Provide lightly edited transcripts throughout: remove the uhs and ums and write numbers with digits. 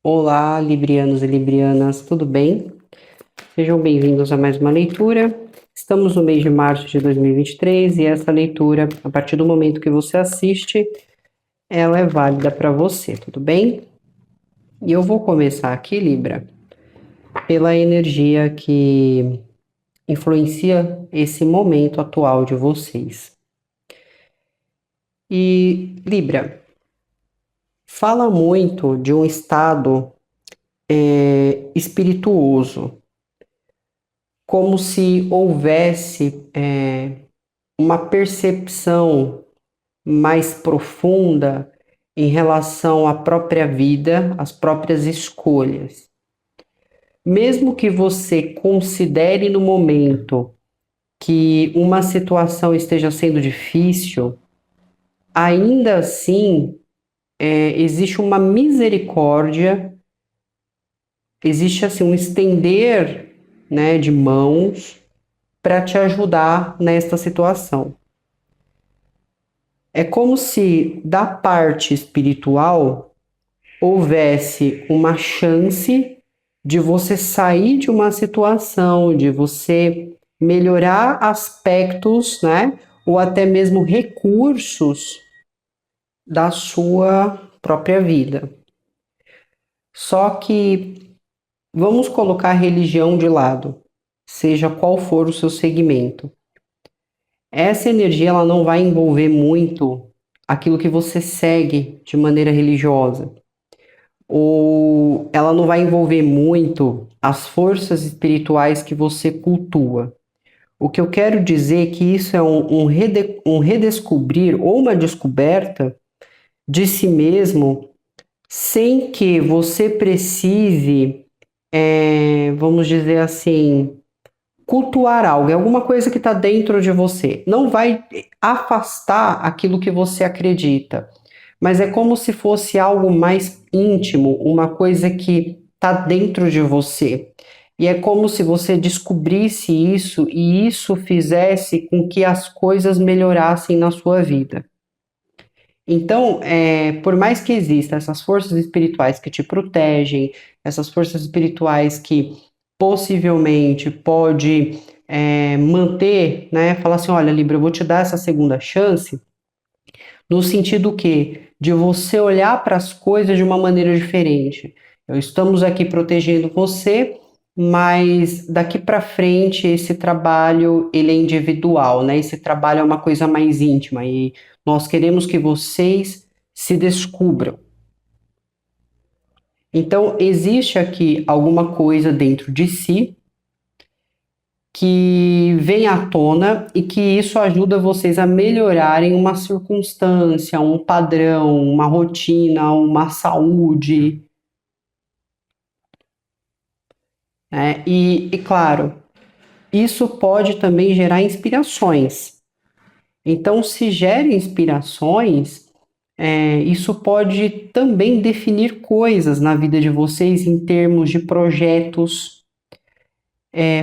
Olá, librianos e librianas, tudo bem? Sejam bem-vindos a mais uma leitura. Estamos no mês de março de 2023 e essa leitura, a partir do momento que você assiste, ela é válida para você, tudo bem? E eu vou começar aqui, Libra, pela energia que influencia esse momento atual de vocês. E, Libra, fala muito de um estado espirituoso, como se houvesse uma percepção mais profunda em relação à própria vida, às próprias escolhas. Mesmo que você considere no momento que uma situação esteja sendo difícil, ainda assim existe uma misericórdia, existe assim um estender, né, de mãos para te ajudar nesta situação. É como se da parte espiritual houvesse uma chance de você sair de uma situação, de você melhorar aspectos, né, ou até mesmo recursos da sua própria vida. Só que vamos colocar a religião de lado, seja qual for o seu segmento. Essa energia ela não vai envolver muito aquilo que você segue de maneira religiosa, ou ela não vai envolver muito as forças espirituais que você cultua. O que eu quero dizer é que isso é um redescobrir ou uma descoberta de si mesmo sem que você precise, vamos dizer assim, cultuar algo, é alguma coisa que está dentro de você. Não vai afastar aquilo que você acredita, mas é como se fosse algo mais íntimo, uma coisa que está dentro de você. E é como se você descobrisse isso e isso fizesse com que as coisas melhorassem na sua vida. Então, por mais que existam essas forças espirituais que te protegem, essas forças espirituais que possivelmente pode manter, né, falar assim, olha, Libra, eu vou te dar essa segunda chance, no sentido que de você olhar para as coisas de uma maneira diferente. Estamos aqui protegendo você, mas daqui para frente esse trabalho ele é individual, né? Esse trabalho é uma coisa mais íntima e nós queremos que vocês se descubram. Então existe aqui alguma coisa dentro de si que vem à tona e que isso ajuda vocês a melhorarem uma circunstância, um padrão, uma rotina, uma saúde, né? E claro, isso pode também gerar inspirações. Então, se gera inspirações, isso pode também definir coisas na vida de vocês em termos de projetos.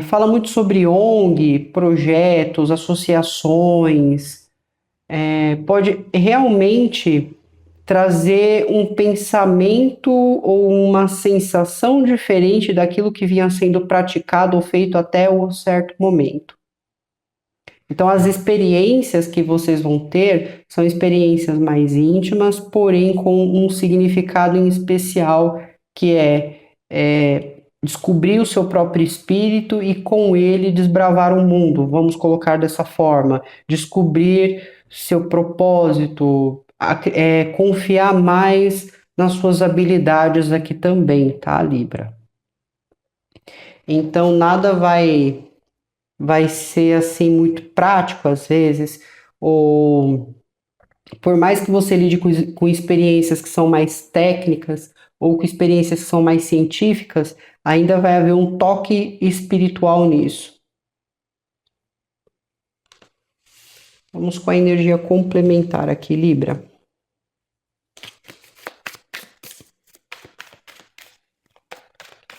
Fala muito sobre ONG, projetos, associações. Pode realmente trazer um pensamento ou uma sensação diferente daquilo que vinha sendo praticado ou feito até um certo momento. Então, as experiências que vocês vão ter são experiências mais íntimas, porém com um significado em especial, que é descobrir o seu próprio espírito e com ele desbravar o mundo, vamos colocar dessa forma, descobrir seu propósito, confiar mais nas suas habilidades aqui também, tá, Libra? Então, nada vai ser assim muito prático às vezes, ou por mais que você lide com experiências que são mais técnicas ou com experiências que são mais científicas, ainda vai haver um toque espiritual nisso. Vamos com a energia complementar aqui, Libra.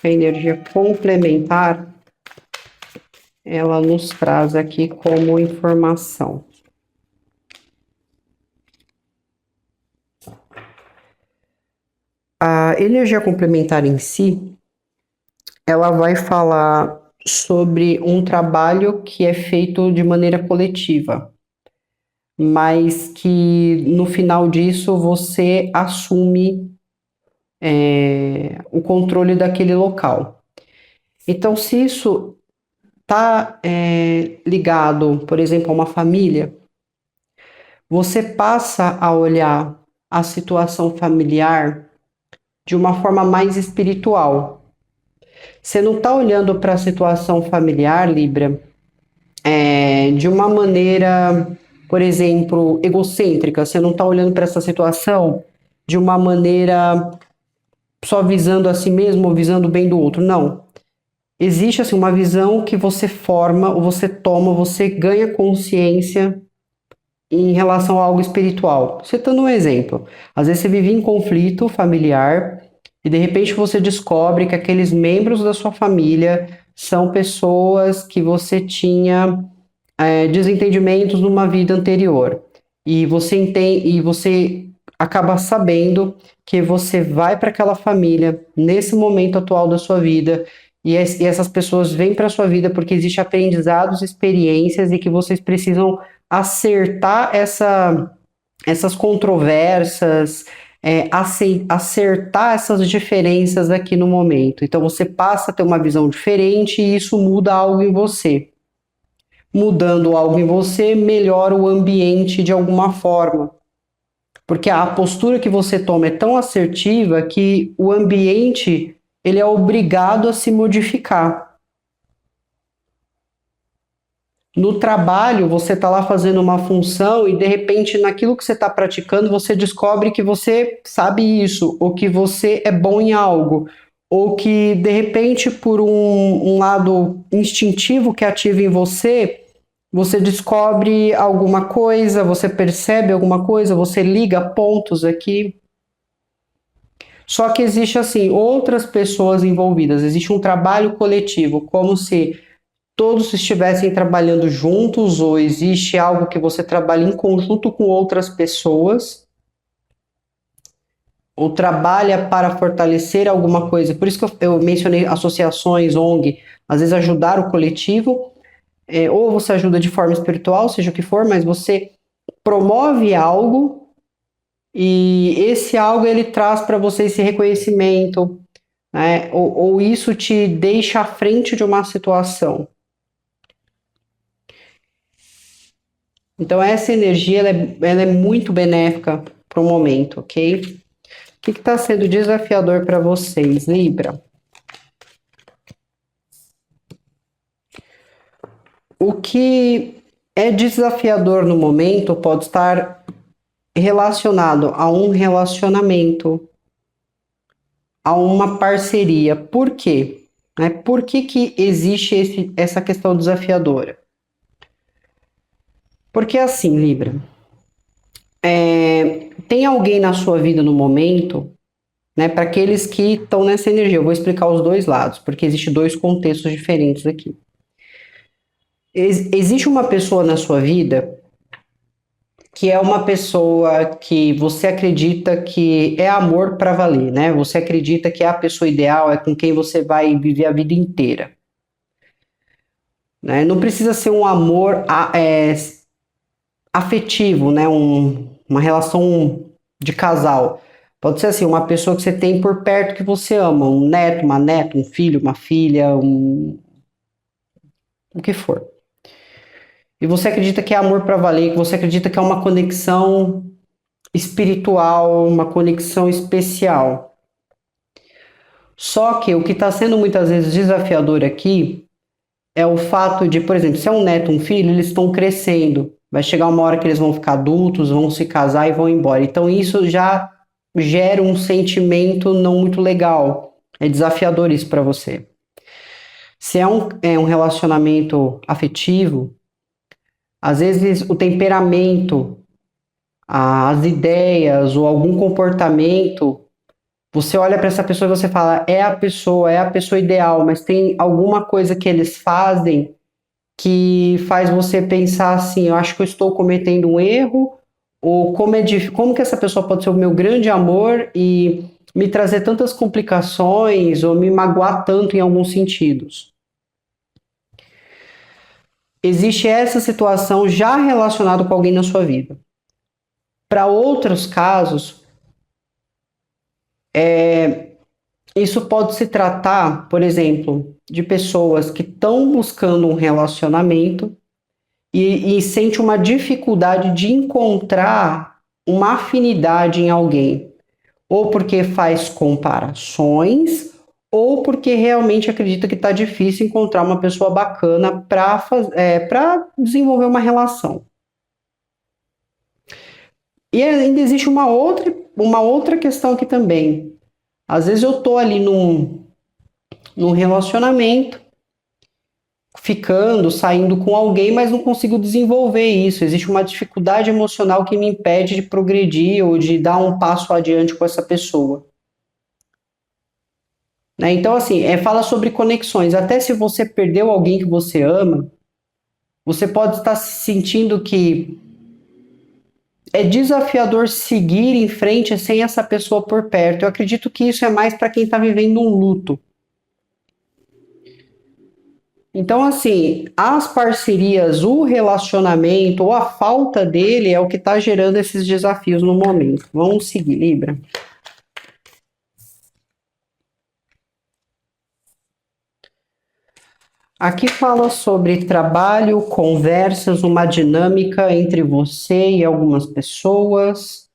A energia complementar, ela nos traz aqui como informação. A energia complementar em si, ela vai falar sobre um trabalho que é feito de maneira coletiva, mas que no final disso você assume o controle daquele local. Então, se isso está ligado, por exemplo, a uma família, você passa a olhar a situação familiar de uma forma mais espiritual. Você não está olhando para a situação familiar, Libra, de uma maneira, por exemplo, egocêntrica. Você não está olhando para essa situação de uma maneira só visando a si mesmo ou visando o bem do outro. Não. Existe assim uma visão que você forma, ou você toma, você ganha consciência em relação a algo espiritual. Citando um exemplo, às vezes você vive em conflito familiar e de repente você descobre que aqueles membros da sua família são pessoas que você tinha desentendimentos numa vida anterior. E você entende, e você acaba sabendo que você vai para aquela família nesse momento atual da sua vida e essas pessoas vêm para sua vida porque existem aprendizados, experiências e que vocês precisam acertar essas controvérsias, acertar essas diferenças aqui no momento. Então você passa a ter uma visão diferente e isso muda algo em você. Mudando algo em você, melhora o ambiente de alguma forma. Porque a postura que você toma é tão assertiva que o ambiente ele é obrigado a se modificar. No trabalho, você está lá fazendo uma função e de repente naquilo que você está praticando, você descobre que você sabe isso, ou que você é bom em algo, ou que de repente por um lado instintivo que ativa em você, você descobre alguma coisa, você percebe alguma coisa, você liga pontos aqui. Só que existe assim outras pessoas envolvidas, existe um trabalho coletivo, como se todos estivessem trabalhando juntos, ou existe algo que você trabalha em conjunto com outras pessoas, ou trabalha para fortalecer alguma coisa. Por isso que eu mencionei associações, ONG, às vezes ajudar o coletivo, ou você ajuda de forma espiritual, seja o que for, mas você promove algo e esse algo ele traz para você esse reconhecimento, né? Ou isso te deixa à frente de uma situação. Então essa energia ela é muito benéfica para o momento, ok? O que está sendo desafiador para vocês, Libra? O que é desafiador no momento pode estar relacionado a um relacionamento, a uma parceria. Por quê? Por que existe essa questão desafiadora? Porque assim, Libra, tem alguém na sua vida no momento, né? Para aqueles que estão nessa energia, eu vou explicar os dois lados, porque existem dois contextos diferentes aqui. Existe uma pessoa na sua vida que é uma pessoa que você acredita que é amor para valer, né? Você acredita que é a pessoa ideal, é com quem você vai viver a vida inteira. Né? Não precisa ser um amor afetivo, né? Uma relação de casal. Pode ser assim, uma pessoa que você tem por perto que você ama, um neto, uma neta, um filho, uma filha, o que for. E você acredita que é amor para valer, que você acredita que é uma conexão espiritual, uma conexão especial. Só que o que está sendo muitas vezes desafiador aqui é o fato de, por exemplo, se é um neto, um filho, eles estão crescendo. Vai chegar uma hora que eles vão ficar adultos, vão se casar e vão embora. Então isso já gera um sentimento não muito legal. É desafiador isso para você. Se é um relacionamento afetivo, às vezes o temperamento, as ideias ou algum comportamento, você olha para essa pessoa e você fala, é a pessoa ideal, mas tem alguma coisa que eles fazem que faz você pensar assim, eu acho que eu estou cometendo um erro, ou como que essa pessoa pode ser o meu grande amor e me trazer tantas complicações ou me magoar tanto em alguns sentidos. Existe essa situação já relacionada com alguém na sua vida. Para outros casos, isso pode se tratar, por exemplo, de pessoas que estão buscando um relacionamento e sente uma dificuldade de encontrar uma afinidade em alguém, ou porque faz comparações, ou porque realmente acredita que está difícil encontrar uma pessoa bacana para desenvolver uma relação. E ainda existe uma outra questão aqui também. Às vezes eu estou ali num relacionamento, ficando, saindo com alguém, mas não consigo desenvolver isso. Existe uma dificuldade emocional que me impede de progredir ou de dar um passo adiante com essa pessoa. Né? Então, assim, fala sobre conexões. Até se você perdeu alguém que você ama, você pode estar se sentindo que é desafiador seguir em frente sem essa pessoa por perto. Eu acredito que isso é mais para quem está vivendo um luto. Então, assim, as parcerias, o relacionamento ou a falta dele é o que está gerando esses desafios no momento. Vamos seguir, Libra. Aqui fala sobre trabalho, conversas, uma dinâmica entre você e algumas pessoas,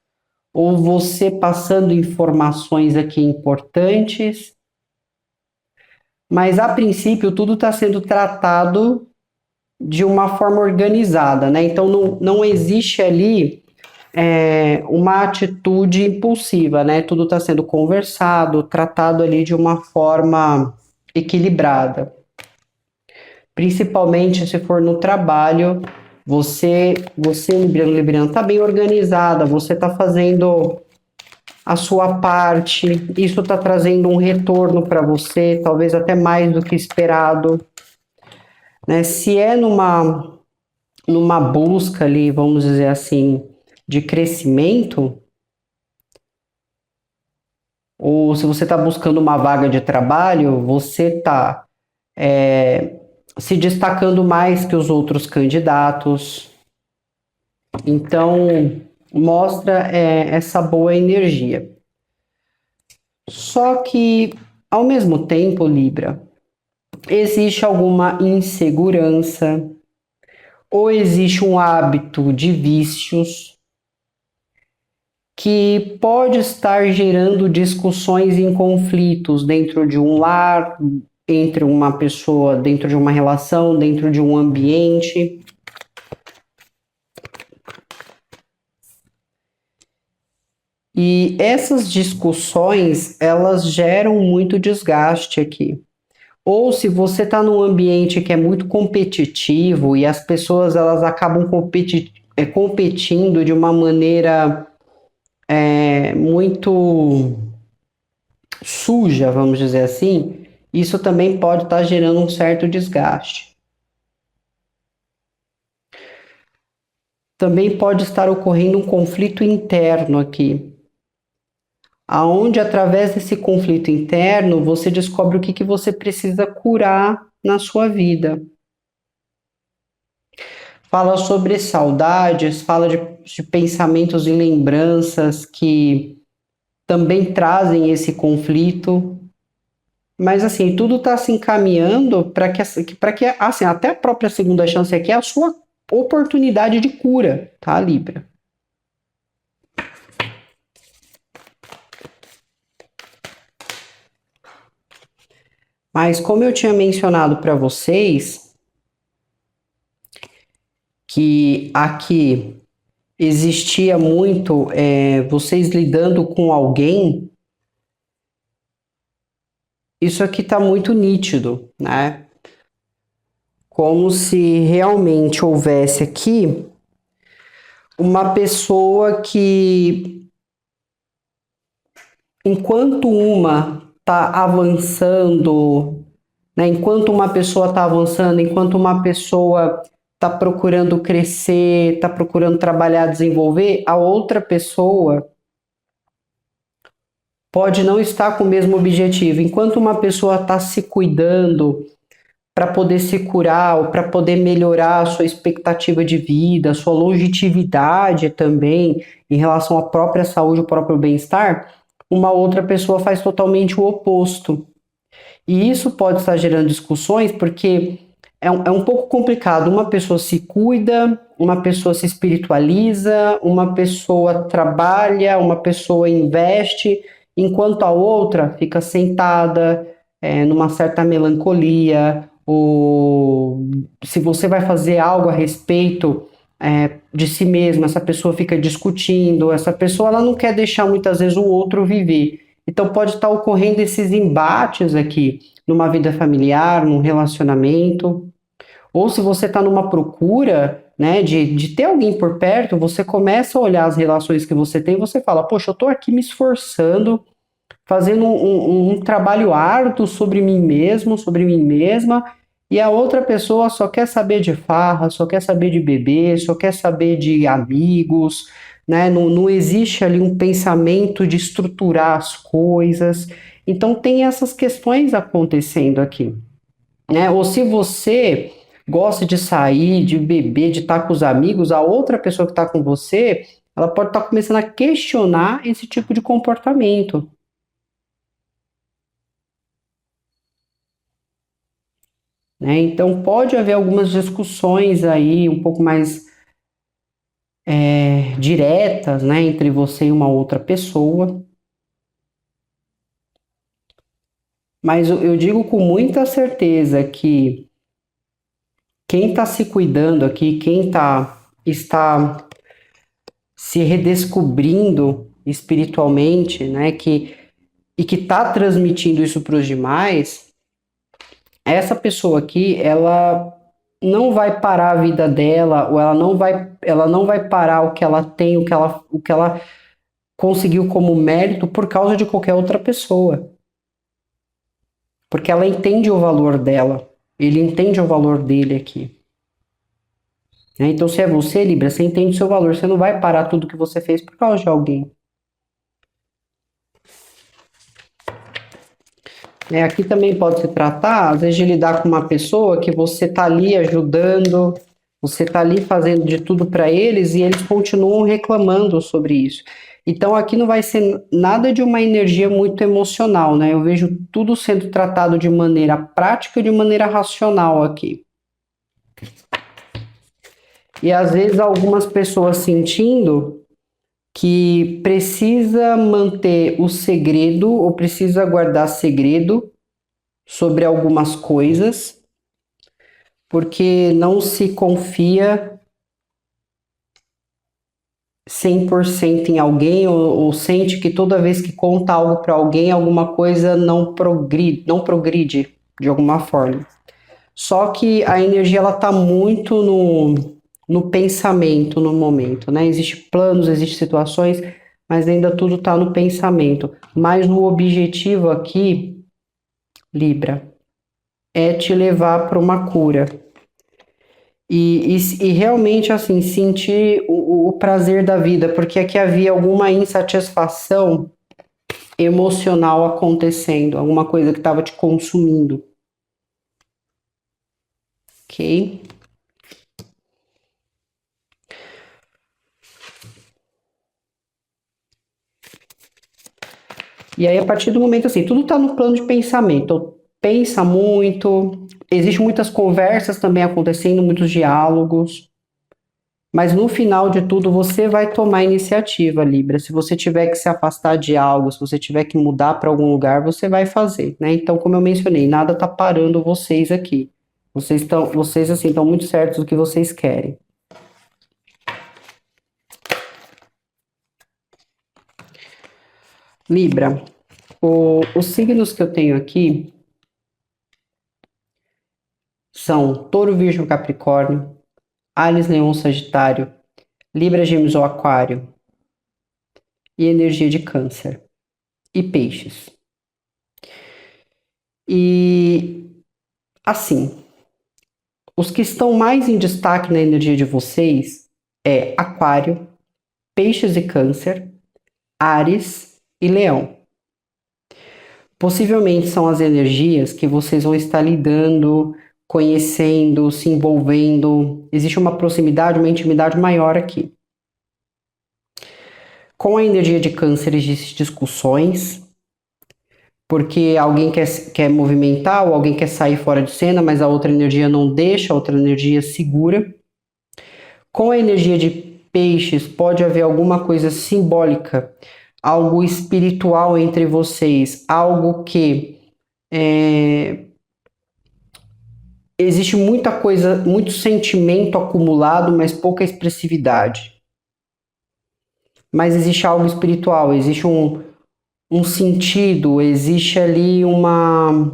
ou você passando informações aqui importantes. Mas, a princípio, tudo está sendo tratado de uma forma organizada, né? Então, não existe ali uma atitude impulsiva, né? Tudo está sendo conversado, tratado ali de uma forma equilibrada. Principalmente se for no trabalho, você Libriano, está bem organizada, você está fazendo a sua parte, isso está trazendo um retorno para você, talvez até mais do que esperado. Né? Se é numa busca ali, vamos dizer assim, de crescimento, ou se você está buscando uma vaga de trabalho, você está se destacando mais que os outros candidatos. Então, mostra essa boa energia. Só que, ao mesmo tempo, Libra, existe alguma insegurança ou existe um hábito de vícios que pode estar gerando discussões e conflitos dentro de um lar, entre uma pessoa, dentro de uma relação, dentro de um ambiente. E essas discussões, elas geram muito desgaste aqui. Ou se você está num ambiente que é muito competitivo e as pessoas elas acabam competindo de uma maneira muito suja, vamos dizer assim, isso também pode estar gerando um certo desgaste. Também pode estar ocorrendo um conflito interno aqui, aonde através desse conflito interno você descobre o que você precisa curar na sua vida. Fala sobre saudades, fala de pensamentos e lembranças que também trazem esse conflito. Mas assim, tudo está se encaminhando para que assim, até a própria segunda chance aqui é a sua oportunidade de cura, tá, Libra? Mas como eu tinha mencionado para vocês, que aqui existia muito vocês lidando com alguém, isso aqui está muito nítido, né? Como se realmente houvesse aqui uma pessoa que, enquanto uma está avançando, né? Enquanto uma pessoa está avançando, enquanto uma pessoa está procurando crescer, está procurando trabalhar, desenvolver, a outra pessoa pode não estar com o mesmo objetivo. Enquanto uma pessoa está se cuidando para poder se curar ou para poder melhorar a sua expectativa de vida, a sua longevidade também em relação à própria saúde, ao próprio bem-estar, uma outra pessoa faz totalmente o oposto. E isso pode estar gerando discussões porque é um pouco complicado. Uma pessoa se cuida, uma pessoa se espiritualiza, uma pessoa trabalha, uma pessoa investe, enquanto a outra fica sentada, numa certa melancolia, ou se você vai fazer algo a respeito de si mesma, essa pessoa fica discutindo, essa pessoa ela não quer deixar muitas vezes o outro viver. Então pode estar ocorrendo esses embates aqui numa vida familiar, num relacionamento, ou se você está numa procura, né, de ter alguém por perto, você começa a olhar as relações que você tem e você fala, poxa, eu estou aqui me esforçando, fazendo um trabalho árduo sobre mim mesmo, sobre mim mesma, e a outra pessoa só quer saber de farra, só quer saber de beber, só quer saber de amigos, né? Não existe ali um pensamento de estruturar as coisas. Então tem essas questões acontecendo aqui, né? Ou se você gosta de sair, de beber, de estar com os amigos, a outra pessoa que está com você, ela pode estar começando a questionar esse tipo de comportamento, né? Então pode haver algumas discussões aí um pouco mais diretas, né, entre você e uma outra pessoa, mas eu digo com muita certeza que quem está se cuidando aqui, está se redescobrindo espiritualmente, né, e que está transmitindo isso para os demais, essa pessoa aqui, ela não vai parar a vida dela, ou ela não vai parar o que ela tem, o que ela conseguiu como mérito por causa de qualquer outra pessoa. Porque ela entende o valor dela, ele entende o valor dele aqui. Então, se é você, Libra, você entende o seu valor, você não vai parar tudo que você fez por causa de alguém. Aqui também pode se tratar, às vezes, de lidar com uma pessoa que você está ali ajudando, você está ali fazendo de tudo para eles e eles continuam reclamando sobre isso. Então, aqui não vai ser nada de uma energia muito emocional, né? Eu vejo tudo sendo tratado de maneira prática e de maneira racional aqui. E às vezes algumas pessoas sentindo que precisa manter o segredo ou precisa guardar segredo sobre algumas coisas, porque não se confia 100% em alguém ou sente que toda vez que conta algo para alguém, alguma coisa não progride de alguma forma. Só que a energia ela tá muito no pensamento no momento, né? Existem planos, existem situações, mas ainda tudo está no pensamento. Mas o objetivo aqui, Libra, é te levar para uma cura. E realmente, assim, sentir o prazer da vida, porque aqui havia alguma insatisfação emocional acontecendo, alguma coisa que estava te consumindo, ok? E aí, a partir do momento, assim, tudo está no plano de pensamento. Então, pensa muito, existem muitas conversas também acontecendo, muitos diálogos, mas no final de tudo, você vai tomar a iniciativa, Libra. Se você tiver que se afastar de algo, se você tiver que mudar para algum lugar, você vai fazer, né? Então, como eu mencionei, nada está parando vocês aqui. Vocês assim, estão muito certos do que vocês querem. Libra, os signos que eu tenho aqui são Touro, Virgem, Capricórnio, Áries, Leão, Sagitário, Libra, Gêmeos ou Aquário e energia de Câncer e Peixes. E assim, os que estão mais em destaque na energia de vocês é Aquário, Peixes e Câncer, Áries e Leão. Possivelmente são as energias que vocês vão estar lidando, conhecendo, se envolvendo. Existe uma proximidade, uma intimidade maior aqui. Com a energia de câncer existem discussões, porque alguém quer movimentar ou alguém quer sair fora de cena, mas a outra energia não deixa, a outra energia segura. Com a energia de peixes pode haver alguma coisa simbólica, algo espiritual entre vocês, algo que existe muita coisa, muito sentimento acumulado, mas pouca expressividade. Mas existe algo espiritual, existe um sentido, existe ali uma.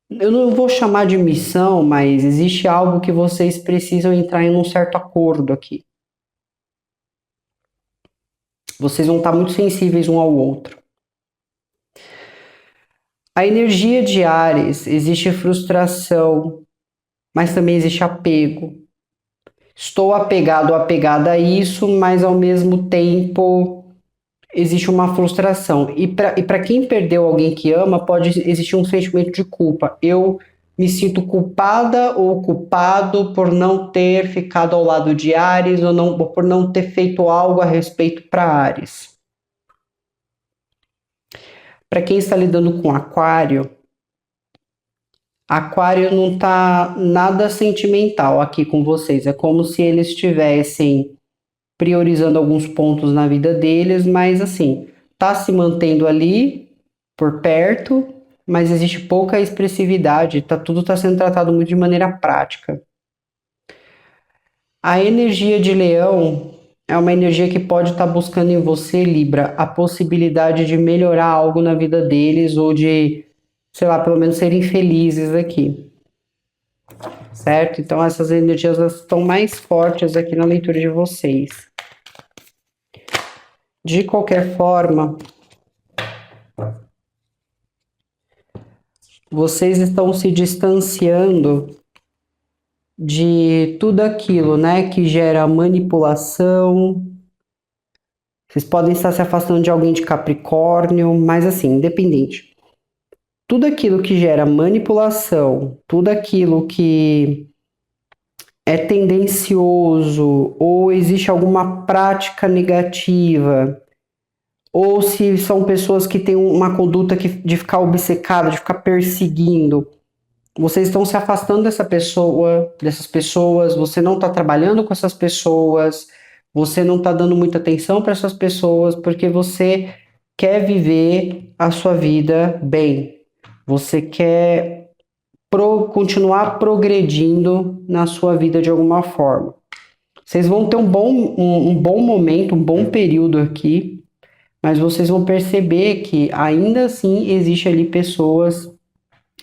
Eu não vou chamar de missão, mas existe algo que vocês precisam entrar em um certo acordo aqui. Vocês vão estar muito sensíveis um ao outro. A energia de Áries, existe frustração, mas também existe apego. Estou apegado ou apegada a isso, mas ao mesmo tempo existe uma frustração. E para quem perdeu alguém que ama, pode existir um sentimento de culpa. Eu me sinto culpada ou culpado por não ter ficado ao lado de Áries ou não, por não ter feito algo a respeito para Áries. Para quem está lidando com Aquário, Aquário não está nada sentimental aqui com vocês. É como se eles estivessem priorizando alguns pontos na vida deles, mas assim, tá se mantendo ali por perto, mas existe pouca expressividade, tudo está sendo tratado muito de maneira prática. A energia de Leão é uma energia que pode estar buscando em você, Libra, a possibilidade de melhorar algo na vida deles ou de, sei lá, pelo menos serem felizes aqui. Certo? Então essas energias estão mais fortes aqui na leitura de vocês. De qualquer forma, vocês estão se distanciando de tudo aquilo, né, que gera manipulação. Vocês podem estar se afastando de alguém de Capricórnio, mas assim, independente. Tudo aquilo que gera manipulação, tudo aquilo que é tendencioso ou existe alguma prática negativa, ou se são pessoas que têm uma conduta de ficar obcecada, de ficar perseguindo, vocês estão se afastando dessas pessoas, você não está trabalhando com essas pessoas, você não está dando muita atenção para essas pessoas, porque você quer viver a sua vida bem. Você quer continuar progredindo na sua vida de alguma forma. Vocês vão ter um bom momento, um bom período aqui, mas vocês vão perceber que ainda assim existe ali pessoas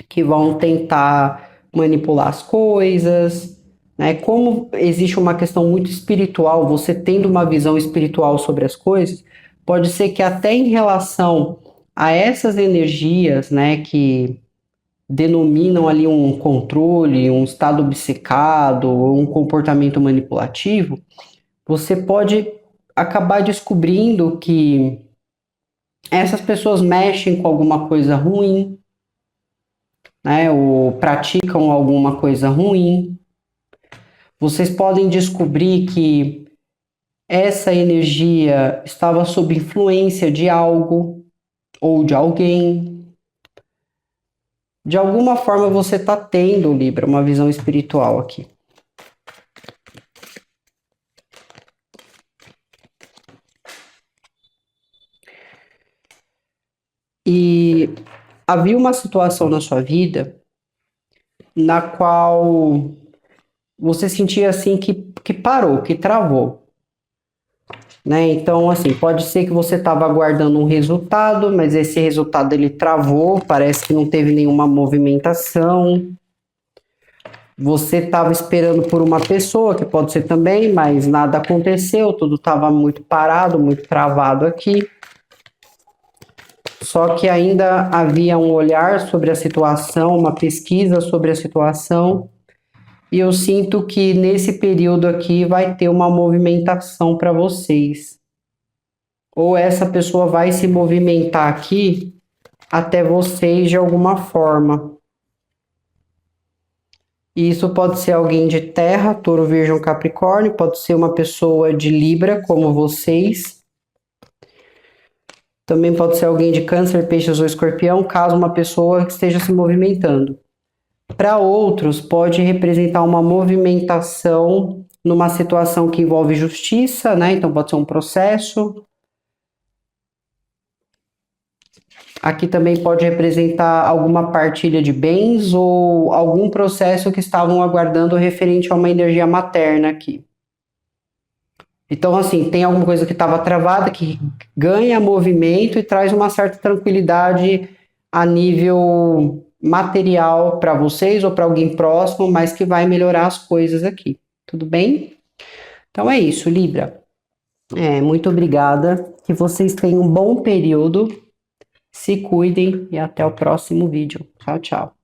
que vão tentar manipular as coisas, né? Como existe uma questão muito espiritual, você tendo uma visão espiritual sobre as coisas, pode ser que até em relação a essas energias, né, que denominam ali um controle, um estado obcecado, ou um comportamento manipulativo, você pode acabar descobrindo que essas pessoas mexem com alguma coisa ruim, né, ou praticam alguma coisa ruim. Vocês podem descobrir que essa energia estava sob influência de algo ou de alguém. De alguma forma você está tendo, Libra, uma visão espiritual aqui. E havia uma situação na sua vida na qual você sentia assim que parou, que travou, né? Então, assim, pode ser que você estava aguardando um resultado, mas esse resultado ele travou, parece que não teve nenhuma movimentação. Você estava esperando por uma pessoa, que pode ser também, mas nada aconteceu, tudo estava muito parado, muito travado aqui. Só que ainda havia um olhar sobre a situação, uma pesquisa sobre a situação, e eu sinto que nesse período aqui vai ter uma movimentação para vocês. Ou essa pessoa vai se movimentar aqui até vocês de alguma forma. E isso pode ser alguém de Terra, Touro, Virgem, Capricórnio, pode ser uma pessoa de Libra, como vocês. Também pode ser alguém de Câncer, Peixes ou Escorpião, caso uma pessoa esteja se movimentando. Para outros, pode representar uma movimentação numa situação que envolve justiça, né? Então pode ser um processo. Aqui também pode representar alguma partilha de bens ou algum processo que estavam aguardando referente a uma energia materna aqui. Então, assim, tem alguma coisa que estava travada, que ganha movimento e traz uma certa tranquilidade a nível material para vocês ou para alguém próximo, mas que vai melhorar as coisas aqui. Tudo bem? Então é isso, Libra. Muito obrigada. Que vocês tenham um bom período. Se cuidem e até o próximo vídeo. Tchau, tchau.